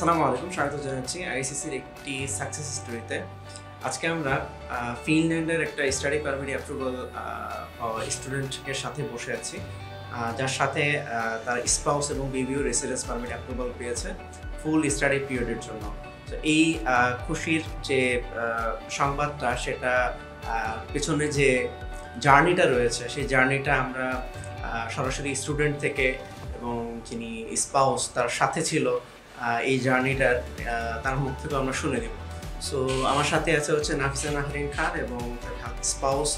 আসসালামু আলাইকুম, স্বাগত জানাচ্ছি আইসিসির একটি সাকসেস স্টোরিতে। আজকে আমরা ফিনল্যান্ডের একটা স্টাডি পারমিট অ্যাপ্রুভাল স্টুডেন্টের সাথে বসে আছি, যার সাথে তার স্পাউস এবং বেবিও রেসিডেন্স পারমিট অ্যাপ্রুভাল পেয়েছে ফুল স্টাডি পিরিয়ডের জন্য। তো এই খুশির যে সংবাদটা, সেটা পেছনে যে জার্নিটা রয়েছে, সেই জার্নিটা আমরা সরাসরি স্টুডেন্ট থেকে এবং যিনি স্পাউস তার সাথে ছিল এই জার্নিটার তার মুখ থেকে আমরা শুনে নেব। সো আমার সাথে আছে হচ্ছে নাফিসা নাহরিন খান এবং তার স্পাউস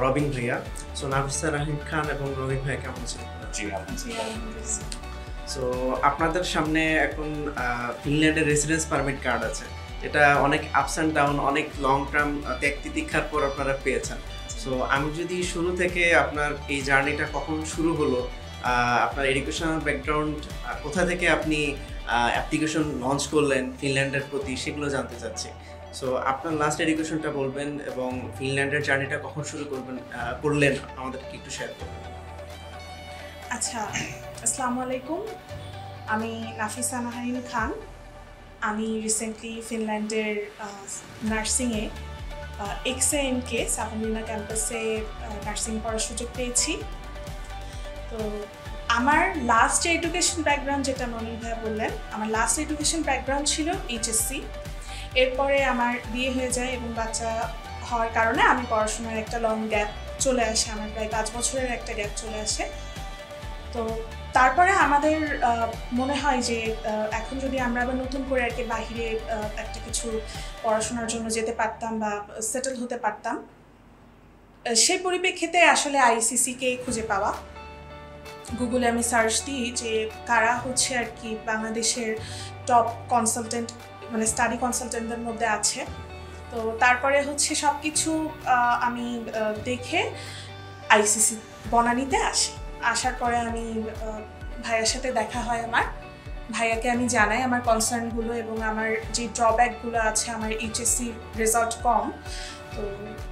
রবিন ভাইয়া। সো নাফিসা নাহরিন খান এবং রবিন ভাইয়া কেমন আছেন? সো আপনাদের সামনে এখন ফিনল্যান্ডের রেসিডেন্স পারমিট কার্ড আছে, এটা অনেক আপস অ্যান্ড ডাউন, অনেক লং টার্ম ত্যাগ তিতিক্ষার পর আপনারা পেয়েছেন। সো আমি যদি শুরু থেকে আপনার এই জার্নিটা কখন শুরু হলো, আপনার এডুকেশনাল ব্যাকগ্রাউন্ড কোথা থেকে আপনি অ্যাপ্লিকেশন লঞ্চ করলেন ফিনল্যান্ডের প্রতি, সেগুলো জানতে চাচ্ছি। সো আপনার লাস্ট এডুকেশনটা বলবেন এবং ফিনল্যান্ডের জার্নিটা কখন শুরু করলেন আমাদেরকে একটু শেয়ার করবেন। আচ্ছা, আসসালামু আলাইকুম। আমি নাফিসা নাহরিন খান। আমি রিসেন্টলি ফিনল্যান্ডের নার্সিংয়ে এক্সএএনকে সাভান্না ক্যাম্পাসে নার্সিং পড়ার সুযোগ পেয়েছি। তো আমার লাস্ট এডুকেশন ব্যাকগ্রাউন্ড, যেটা মনির ভাই বললেন, আমার লাস্ট এডুকেশন ব্যাকগ্রাউন্ড ছিল এইচএসসি। এরপরে আমার বিয়ে হয়ে যায় এবং বাচ্চা হওয়ার কারণে আমি পড়াশোনার একটা লং গ্যাপ চলে আসে, আমার প্রায় 5 বছরের একটা গ্যাপ চলে আসে। তো তারপরে আমাদের মনে হয় যে এখন যদি আমরা আবার নতুন করে আর কি বাহিরে একটা কিছু পড়াশোনার জন্য যেতে পারতাম বা সেটেল হতে পারতাম, সেই পরিপ্রেক্ষিতে আসলে আইসিসিকে খুঁজে পাওয়া। গুগলে আমি সার্চ দিই যে কারা হচ্ছে আর কি বাংলাদেশের টপ কনসালটেন্ট, মানে স্টাডি কনসালটেন্টদের মধ্যে আছে। তো তারপরে হচ্ছে সব কিছু আমি দেখে আইসিসি বনানীতে আসি। আসার পরে আমি ভাইয়ার সাথে দেখা হয় আমার। ভাইয়াকে আমি জানাই আমার কনসার্নগুলো এবং আমার যে ড্রব্যাকগুলো আছে, আমার এইচএসসি রেজাল্ট কম, তো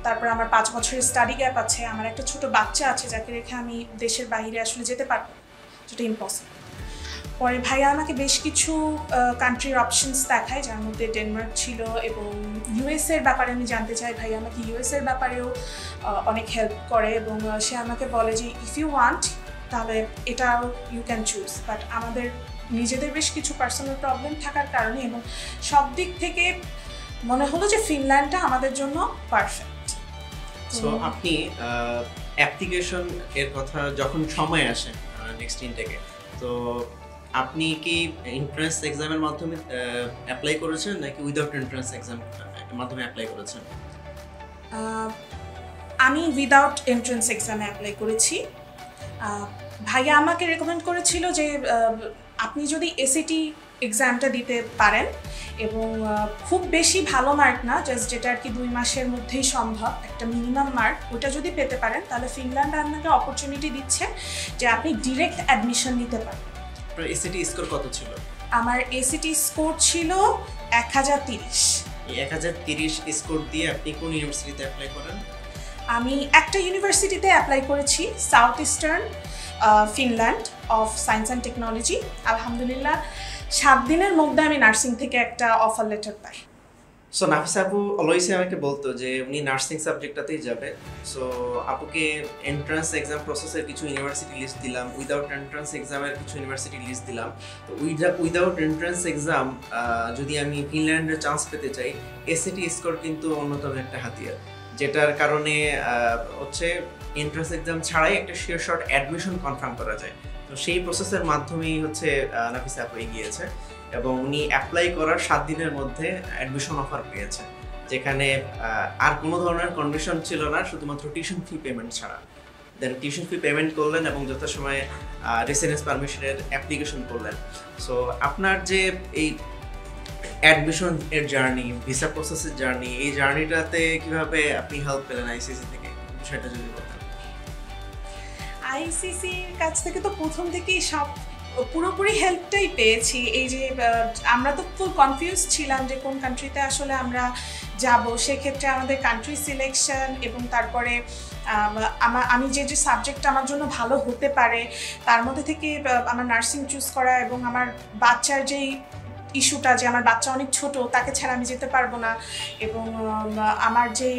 তারপর আমার 5 বছরের স্টাডি গ্যাপ আছে, আমার একটা ছোট বাচ্চা আছে যাকে রেখে আমি দেশের বাইরে আসলে যেতে পারবো, যেটা ইম্পসিবল। পরে ভাইয়া আমাকে বেশ কিছু কান্ট্রির অপশনস দেখায়, যার মধ্যে ডেনমার্ক ছিল এবং ইউএসএর ব্যাপারে আমি জানতে চাই। ভাইয়া আমাকে ইউএসএর ব্যাপারেও অনেক হেল্প করে এবং সে আমাকে বলে যে ইফ ইউ ওয়ান্ট তাহলে এটাও ইউ ক্যান চুজ, বাট আমাদের নিজেদের বেশ কিছু পার্সোনাল প্রবলেম থাকার কারণে এবং সব দিক থেকে মনে হলো যে ফিনল্যান্ডটা আমাদের জন্য পারফেক্ট। সো আপনি অ্যাপ্লিকেশন এর কথা যখন সময় আসে নেক্সট ইনটেকে, তো আপনি কি এন্ট্রান্স এক্সামের মাধ্যমে অ্যাপ্লাই করেছেন নাকি উইদাউট এন্ট্রান্স এক্সাম মাধ্যমে অ্যাপ্লাই করেছেন? আমি উইদাউট এন্ট্রান্স এক্সামে অ্যাপ্লাই করেছি। ভাইয়া আমাকে রেকমেন্ড করেছিল যে আপনি যদি এসএটি এক্সামটা দিতে পারেন এবং খুব বেশি ভালো মার্ক না, জাস্ট যেটা আর কি 2 মাসের মধ্যেই সম্ভব, একটা মিনিমাম মার্ক, ওটা যদি পেতে পারেন তাহলে ফিনল্যান্ড আপনাকে অপরচুনিটি দিচ্ছে যে আপনি ডিরেক্ট অ্যাডমিশন নিতে পারেন। আপনার এসএটি স্কোর কত ছিল? আমার এসএটি স্কোর ছিল 1030। এই 1030 স্কোর দিয়ে আপনি কোন ইউনিভার্সিটিতে অ্যাপ্লাই করেন? আমি একটা ইউনিভার্সিটিতে অ্যাপ্লাই করেছি, south eastern Finland of science and technology. আলহামদুলিল্লাহ 7 দিনের মধ্যে আমি নার্সিং থেকে একটা অফার লেটার পাই। সো নাফিসা আপু অলওয়েজ আমাকে বলতো যে উনি নার্সিং সাবজেক্টটাতেই যাবে। সো আপুকে এন্ট্রান্স এক্সাম প্রসেসের কিছু ইউনিভার্সিটি লিস্ট দিলাম, উইদাউট এন্ট্রান্স এক্সামের কিছু ইউনিভার্সিটি লিস্ট দিলাম। তো উইদাউট এন্ট্রান্স এক্সাম যদি আমি ফিনল্যান্ডের চান্স পেতে চাই, এসএটি স্কোর কিন্তু অন্যতম একটা হাতিয়ার, যেটার কারণে হচ্ছে এন্ট্রান্স এক্সাম ছাড়াই একটা শিওর শর্ট অ্যাডমিশন কনফার্ম করা যায়। তো সেই প্রসেসের মাধ্যমেই হচ্ছে নাফিসা আপু এগিয়েছে এবং উনি অ্যাপ্লাই করার 7 দিনের মধ্যে অ্যাডমিশন অফার পেয়েছে, যেখানে আর কোনো ধরনের কন্ডিশন ছিল না, শুধুমাত্র টিউশন ফি পেমেন্ট ছাড়া। দেন টিউশন ফি পেমেন্ট করলেন এবং যথাসময়ে রেসিডেন্স পারমিশনের অ্যাপ্লিকেশন করলেন। সো আপনার যে এই অ্যাডমিশন এর জার্নি, ভিসা প্রসেসের জার্নি, এই জার্নিটাতে কিভাবে আপনি হেল্প পেলেন আইসিসি থেকে, সেটা যদি বলতেন। আইসিসির কাছ থেকে তো প্রথম থেকেই সব পুরোপুরি হেল্পটাই পেয়েছি। এই যে আমরা তো ফুল কনফিউজ ছিলাম যে কোন কান্ট্রিতে আসলে আমরা যাব, সেক্ষেত্রে আমাদের কান্ট্রি সিলেকশন এবং তারপরে আমি যে যে সাবজেক্টটা আমার জন্য ভালো হতে পারে তার মধ্যে থেকে আমার নার্সিং চুজ করা এবং আমার বাচ্চার যেই ইস্যুটা যে আমার বাচ্চা অনেক ছোট, তাকে ছাড়া আমি যেতে পারবো না, এবং আমার যে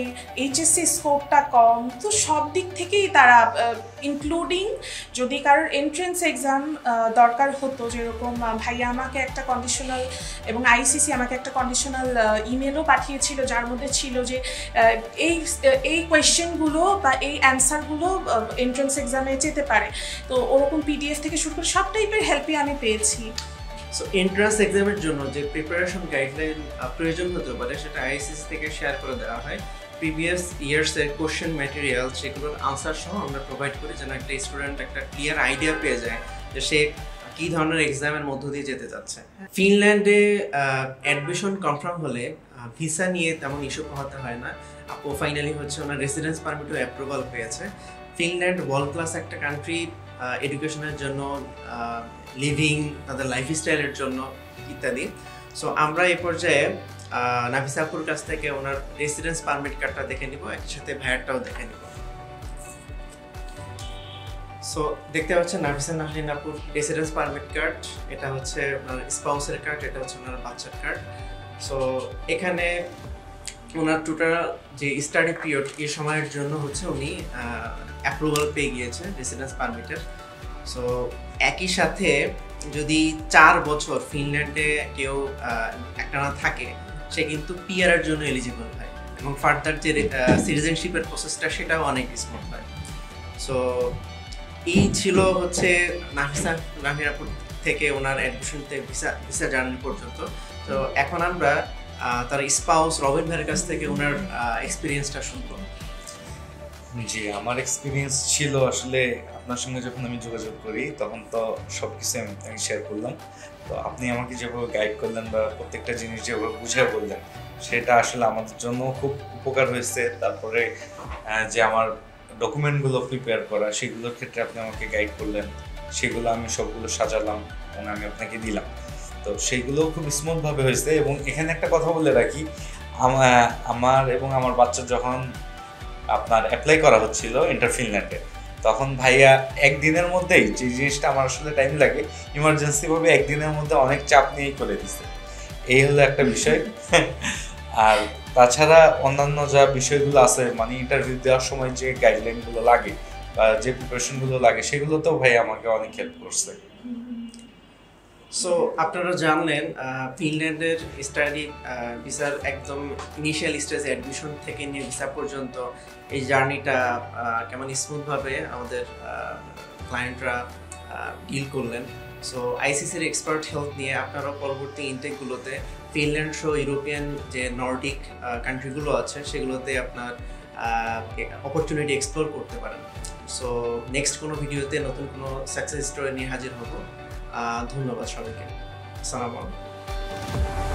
এইচএসসি স্কোরটা কম, তো সব দিক থেকেই তারা ইনক্লুডিং যদি কারোর এন্ট্রেন্স এক্সাম দরকার হতো, যেরকম ভাইয়া আমাকে একটা কন্ডিশনাল এবং আইসিসি আমাকে একটা কন্ডিশনাল ইমেলও পাঠিয়েছিল, যার মধ্যে ছিল যে এই কোয়েশ্চেনগুলো বা এই অ্যান্সারগুলো এন্ট্রেন্স এক্সামে যেতে পারে। তো ওরকম পিডিএফ থেকে শুরু করে সব টাইপের হেল্পই আমি পেয়েছি। সো এন্ট্রান্স এক্সামের জন্য যে প্রিপারেশন গাইডলাইন প্রয়োজন হতে পারে সেটা আইসিসি থেকে শেয়ার করে দেওয়া হয়। প্রিভিয়াস ইয়ার্সের কোশ্চেন ম্যাটেরিয়াল সেগুলোর আনসার সহ আমরা প্রোভাইড করি, যেন একটা স্টুডেন্ট একটা ক্লিয়ার আইডিয়া পেয়ে যায় যে সে কী ধরনের এক্সামের মধ্য দিয়ে যেতে যাচ্ছে। ফিনল্যান্ডে অ্যাডমিশন কনফার্ম হলে ভিসা নিয়ে তেমন ইস্যু পোহাতে হয় না। আপু ফাইনালি হচ্ছে ওনার রেসিডেন্স পারমিটও অ্যাপ্রুভাল পেয়েছে। ফিনল্যান্ড ওয়ার্ল্ড ক্লাস একটা কান্ট্রি এডুকেশনের জন্য, লিভিং, তাদের লাইফস্টাইলের জন্য ইত্যাদি। সো আমরা এই পর্যায়ে নাফিসা আপুর কাছ থেকে ওনার রেসিডেন্স পারমিট কার্ডটা দেখে নিব, একই সাথে ভাইয়ারটাও দেখে নিব। সো দেখতে পাচ্ছেন নাফিসা নাহরিন আপুর রেসিডেন্স পারমিট কার্ড, এটা হচ্ছে ওনার স্পাউসের কার্ড, এটা হচ্ছে ওনার বাচ্চার কার্ড। সো এখানে ওনার টোটাল যে স্টাডি পিরিয়ড এই সময়ের জন্য হচ্ছে উনি অ্যাপ্রুভাল পেয়ে গিয়েছে রেসিডেন্স পারমিটের। সো একই সাথে যদি 4 বছর ফিনল্যান্ডে কেউ একটানা থাকে, সে কিন্তু পিআরের জন্য এলিজিবল হয়, এবং ফার্দার যে সিটিজেনশিপের প্রসেসটা সেটাও অনেক স্মুথ হয়। সো এই ছিল হচ্ছে নাফিসা নাহিরাপুর থেকে ওনার অ্যাডমিশন থেকে ভিসা জার্নি পর্যন্ত। তো এখন আমরা তার স্পাউস রবিন ভাইয়ের কাছ থেকে ওনার এক্সপিরিয়েন্সটা শুনবো। জি, আমার এক্সপিরিয়েন্স ছিল আসলে আপনার সঙ্গে যখন আমি যোগাযোগ করি তখন তো সব কিছু আমি আপনাকে শেয়ার করলাম। তো আপনি আমাকে যেভাবে গাইড করলেন বা প্রত্যেকটা জিনিস যেভাবে বুঝিয়ে বললেন, সেটা আসলে আমাদের জন্য খুব উপকার হয়েছে। তারপরে যে আমার ডকুমেন্টগুলো প্রিপেয়ার করা, সেগুলোর ক্ষেত্রে আপনি আমাকে গাইড করলেন, সেগুলো আমি সবগুলো সাজালাম এবং আমি আপনাকে দিলাম। তো সেইগুলোও খুব স্মুথভাবে হয়েছে। এবং এখানে একটা কথা বলে রাখি, আমার এবং আমার বাচ্চার যখন আপনার অ্যাপ্লাই করা হচ্ছিল ইন্টার ফিনল্যান্ডে, তখন ভাইয়া একদিনের মধ্যেই, যে জিনিসটা আমার আসলে টাইম লাগে, ইমার্জেন্সিভাবে একদিনের মধ্যে অনেক চাপ নিয়েই করে দিছে। এই হলো একটা বিষয়। আর তাছাড়া অন্যান্য যা বিষয়গুলো আছে, মানে ইন্টারভিউ দেওয়ার সময় যে গাইডলাইনগুলো লাগে বা যে প্রিপারেশনগুলো লাগে, সেগুলোতেও ভাই আমাকে অনেক হেল্প করছে। সো আপনারা জানলেন ফিনল্যান্ডের স্টাডি ভিসার একদম ইনিশিয়াল স্টেজে অ্যাডমিশন থেকে নিয়ে ভিসা পর্যন্ত এই জার্নিটা কেমন স্মুথভাবে আমাদের ক্লায়েন্টরা ডিল করলেন। সো আইসিসির এক্সপার্ট হেল্প নিয়ে আপনারা পরবর্তী ইনটেকগুলোতে ফিনল্যান্ড সহ ইউরোপিয়ান যে নর্ডিক কান্ট্রিগুলো আছে সেগুলোতে আপনার অপরচুনিটি এক্সপ্লোর করতে পারেন। সো নেক্সট কোনো ভিডিওতে নতুন কোনো সাকসেস স্টোরি নিয়ে হাজির হব। ধন্যবাদ সবাইকে। আসসালামু আলাইকুম।